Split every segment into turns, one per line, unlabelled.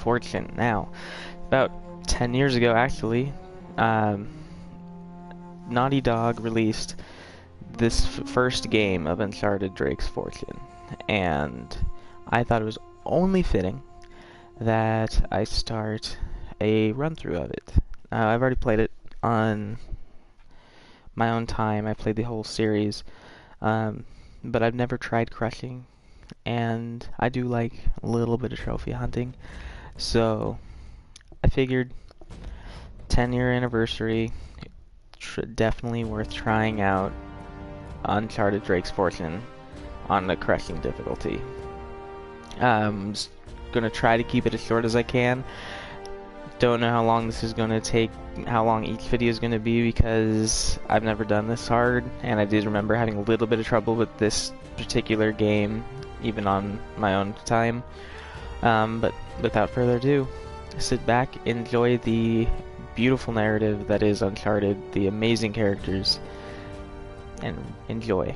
Fortune. Now, about 10 years ago, actually, Naughty Dog released this first game of Uncharted Drake's Fortune, and I thought it was only fitting that I start a run-through of it. I've already played it on my own time. I played the whole series, but I've never tried crushing, and I do like a little bit of trophy hunting, so I figured 10-year anniversary, definitely worth trying out Uncharted Drake's Fortune on the crushing difficulty. I'm just gonna try to keep it as short as I can. Don't know how long this is gonna take, how long each video is gonna be, because I've never done this hard, and I did remember having a little bit of trouble with this particular game, even on my own time. But without further ado, sit back, enjoy the beautiful narrative that is Uncharted, the amazing characters, and enjoy.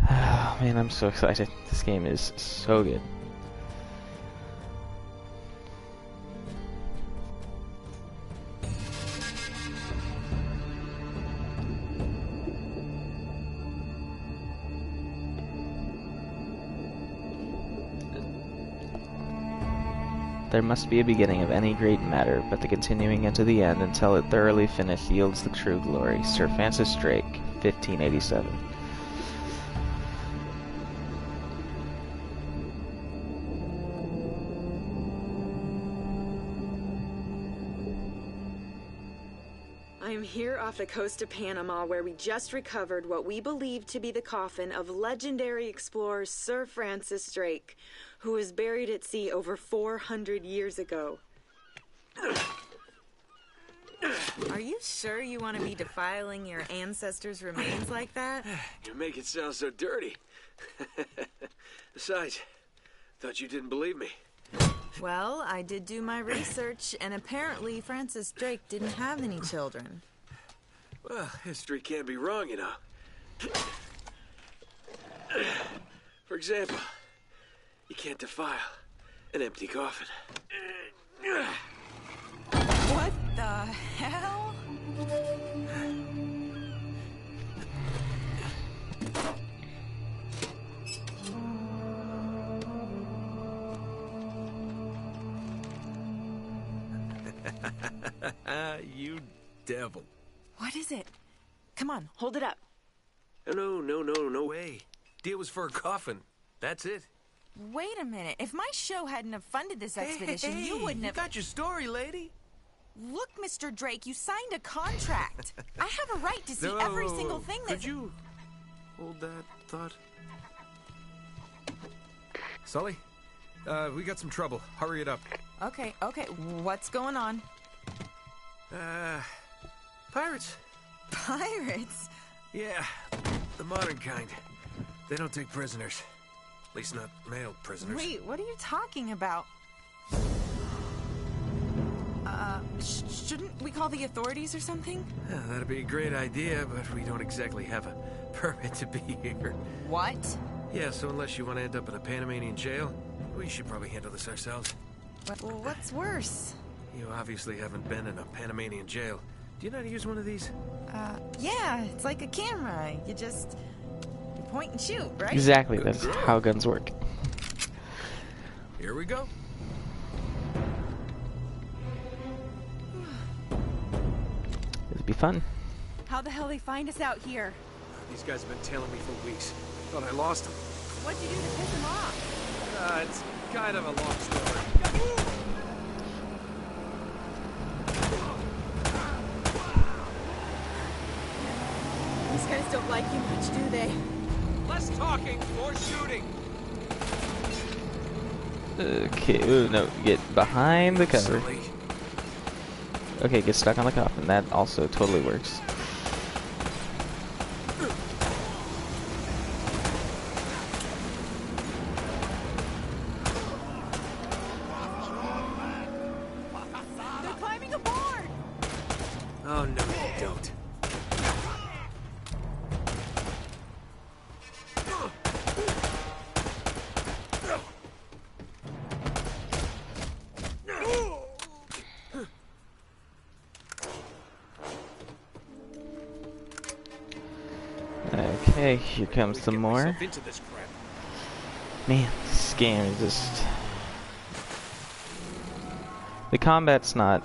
Oh man, I'm so excited. This game is so good. There must be a beginning of any great matter, but the continuing into the end until it thoroughly finished yields the true glory. Sir Francis Drake, 1587.
I'm here off the coast of Panama, where we just recovered what we believe to be the coffin of legendary explorer Sir Francis Drake, who was buried at sea over 400 years ago. Are you sure you want to be defiling your ancestors' remains like that?
You make it sound so dirty. Besides, thought you didn't believe me.
Well, I did do my research, and apparently Francis Drake didn't have any children.
Well, history can't be wrong, you know. For example, you can't defile an empty coffin.
What the hell?
You devil.
What is it? Come on, hold it up.
No way. Deal was for a coffin. That's it.
Wait a minute. If my show hadn't have funded this expedition, you wouldn't have...
You got your story, lady.
Look, Mr. Drake, you signed a contract. I have a right to see every single thing that...
Could you hold that thought? Sully, we got some trouble. Hurry it up.
Okay. What's going on?
Pirates.
Pirates?
Yeah, the modern kind. They don't take prisoners. At least not male prisoners.
Wait, what are you talking about? Shouldn't we call the authorities or something?
Yeah, that'd be a great idea, but we don't exactly have a permit to be here.
What?
Yeah, so unless you want to end up in a Panamanian jail, we should probably handle this ourselves.
Well, what's worse?
You obviously haven't been in a Panamanian jail. Do you know how to use one of these?
Yeah, it's like a camera. You point and shoot, right?
Exactly,
Good
that's
girl.
how guns work.
Here we go.
It'd be fun.
How the hell they find us out here?
These guys have been tailing me for weeks. Thought I lost them.
What'd you do to piss them off?
It's kind of a long story.
These guys don't like you much, do they?
Less talking, more shooting.
Okay, ooh, no, get behind the cover.
Sully.
Okay, get stuck on the coffin. That also totally works.
They're climbing aboard!
Oh, no, you don't.
Okay, here comes some more.
Into this crap.
Man, this game is just... The combat's not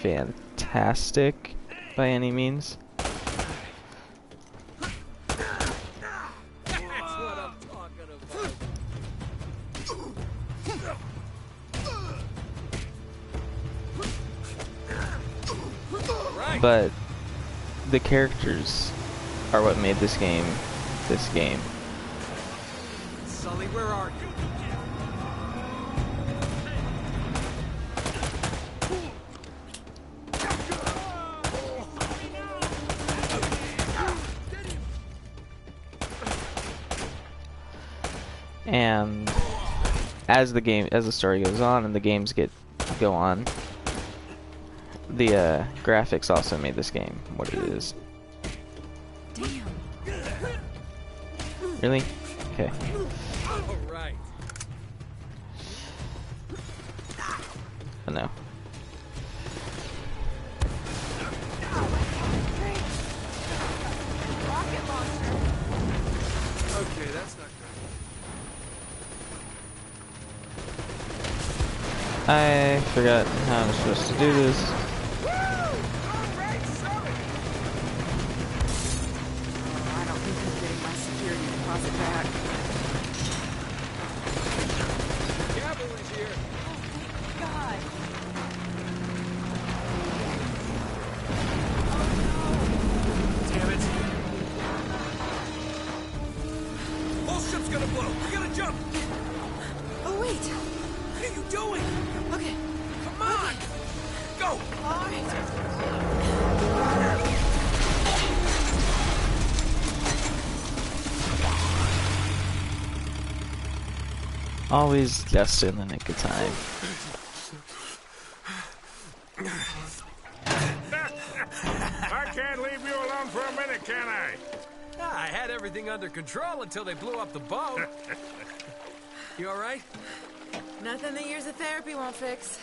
fantastic by any means.
That's what I'm talking about. Right.
But the characters are what made this game this game.
Sully, where are you?
And as the story goes on and the games go on, the graphics also made this game what it is.
Damn.
Really? Okay.
All right.
Oh no.
Rocket launcher.
Okay, that's not
I forgot how I'm supposed to do this.
I don't think I'm getting my security deposit back.
Cavalry's here.
God.
Damn it. Whole ship's gonna blow. We gotta jump.
Oh, wait.
What are you doing?
Okay.
Come on. Go.
All right.
Always just in the nick of time.
I can't leave you alone for a minute, can I?
I had everything under control until they blew up the boat. You all right?
Nothing that years of therapy won't fix.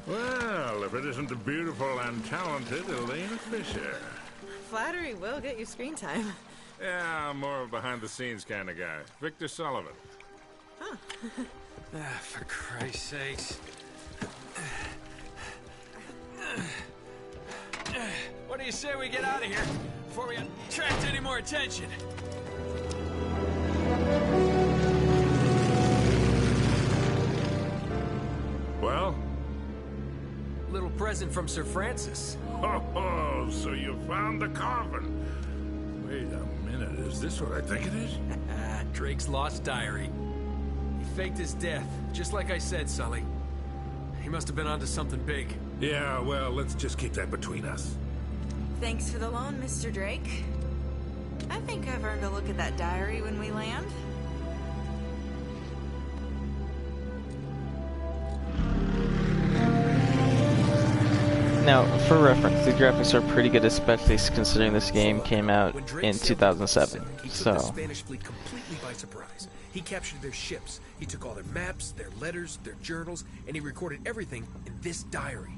Well, if it isn't the beautiful and talented Elena Fisher.
Flattery will get you screen time.
Yeah, I'm more of a behind-the-scenes kind of guy. Victor Sullivan.
For Christ's sakes. What do you say we get out of here before we attract any more attention?
Well?
Little present from Sir Francis.
Oh, so you found the coffin. Wait a minute, is this what I think it is?
Drake's lost diary. He faked his death, just like I said, Sully. He must have been onto something big.
Yeah, well, let's just keep that between us.
Thanks for the loan, Mr. Drake. I think I've earned a look at that diary when we land.
Now, for reference, the graphics are pretty good, especially considering this game came out in 2007.
He took the
So,
Spanish fleet completely by surprise. He captured their ships. He took all their maps, their letters, their journals, and he recorded everything in this diary.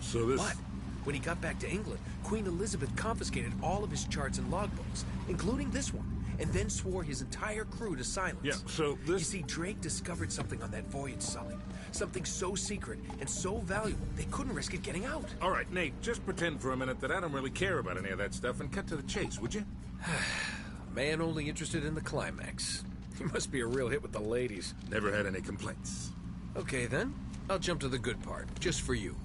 So this...
But when he got back to England, Queen Elizabeth confiscated all of his charts and logbooks, including this one, and then swore his entire crew to silence.
Yeah, so this...
You see, Drake discovered something on that voyage, Sully. Something so secret and so valuable, they couldn't risk it getting out.
All right, Nate, just pretend for a minute that I don't really care about any of that stuff and cut to the chase, would you?
Man only interested in the climax. He must be a real hit with the ladies.
Never had any complaints.
Okay, then. I'll jump to the good part, just for you.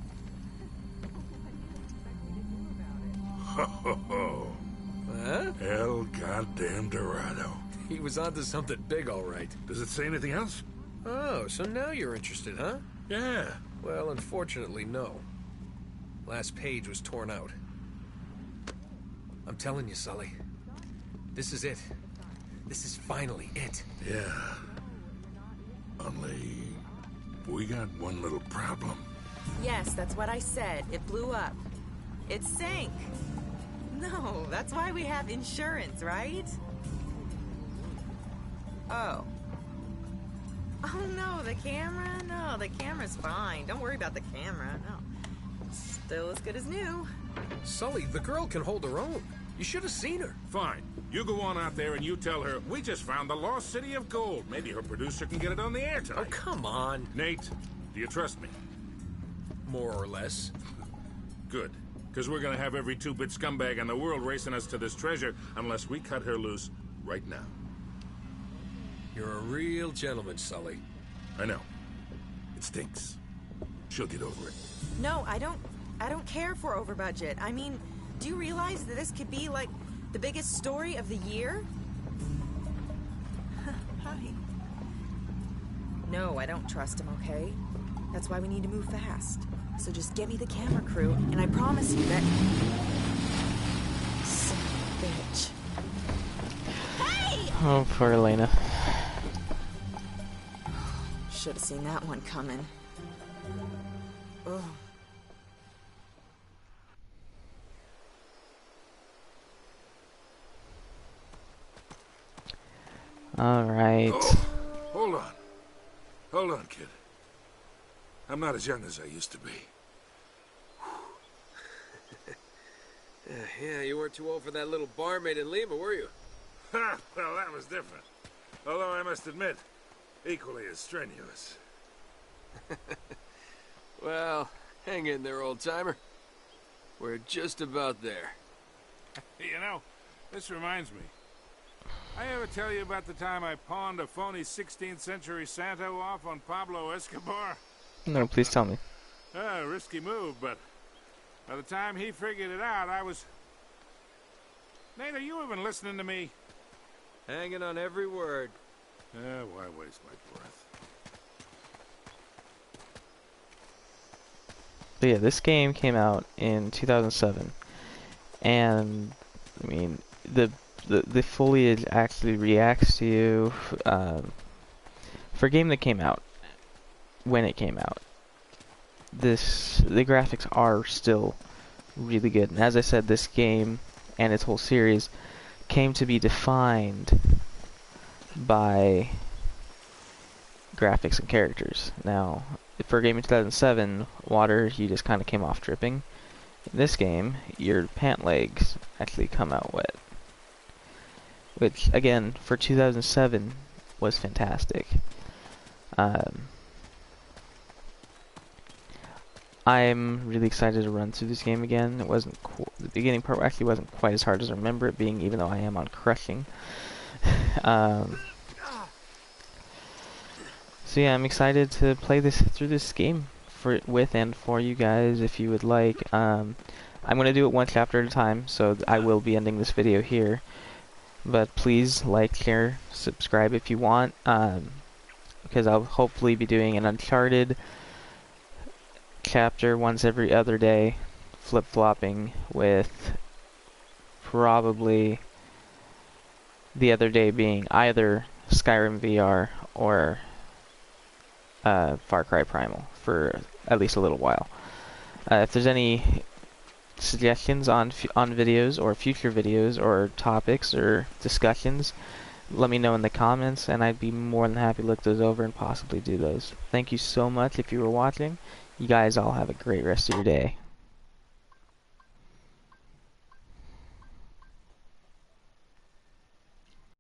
Ho, ho, ho.
Huh?
El goddamn Dorado.
He was onto something big, all right.
Does it say anything else?
Oh, so now you're interested, huh?
Yeah.
Well, unfortunately, no. Last page was torn out. I'm telling you, Sully. This is it. This is finally it.
Yeah. Only... we got one little problem.
Yes, that's what I said. It blew up. It sank. No, that's why we have insurance, right? Oh. Oh no, the camera? No, the camera's fine. Don't worry about the camera, no. Still as good as new.
Sully, the girl can hold her own. You should have seen her.
Fine. You go on out there and you tell her, we just found the lost city of gold. Maybe her producer can get it on the air tonight.
Oh, come on.
Nate, do you trust me?
More or less.
Good. Because we're going to have every two-bit scumbag in the world racing us to this treasure unless we cut her loose right now.
You're a real gentleman, Sully.
I know. It stinks. She'll get over it.
No, I don't care for over budget. I mean, do you realize that this could be like the biggest story of the year? Hi. No, I don't trust him, okay? That's why we need to move fast. So just get me the camera crew, and I promise you that... Son of a bitch. Hey!
Oh, poor Elena.
Should have seen that one coming. Ugh.
Alright.
Oh, hold on. Hold on, kid. I'm not as young as I used to be.
Yeah, you weren't too old for that little barmaid in Lima, were you?
Ha! Well, that was different. Although I must admit, equally as strenuous.
Well, hang in there, old-timer. We're just about there.
You know, this reminds me. I ever tell you about the time I pawned a phony 16th century Santo off on Pablo Escobar?
No, please tell me.
Risky move, but by the time he figured it out, I was... Nate, are you even listening to me?
Hanging on every word.
Why waste my breath?
But yeah, this game came out in 2007, and I mean the foliage actually reacts to you for a game that came out when it came out. The graphics are still really good, and as I said, this game and its whole series came to be defined by graphics and characters. Now, for a game in 2007, water, you just kind of came off dripping. In this game, your pant legs actually come out wet. Which, again, for 2007, was fantastic. I'm really excited to run through this game again. It wasn't the beginning part actually wasn't quite as hard as I remember it being, even though I am on crushing. So yeah, I'm excited to play through this game with and for you guys if you would like. I'm going to do it one chapter at a time, so I will be ending this video here. But please like, share, subscribe if you want, because I'll hopefully be doing an Uncharted chapter once every other day, flip-flopping with probably the other day being either Skyrim VR or Far Cry Primal for at least a little while. If there's any suggestions on videos or future videos or topics or discussions, let me know in the comments, and I'd be more than happy to look those over and possibly do those. Thank you so much if you were watching. You guys all have a great rest of your day.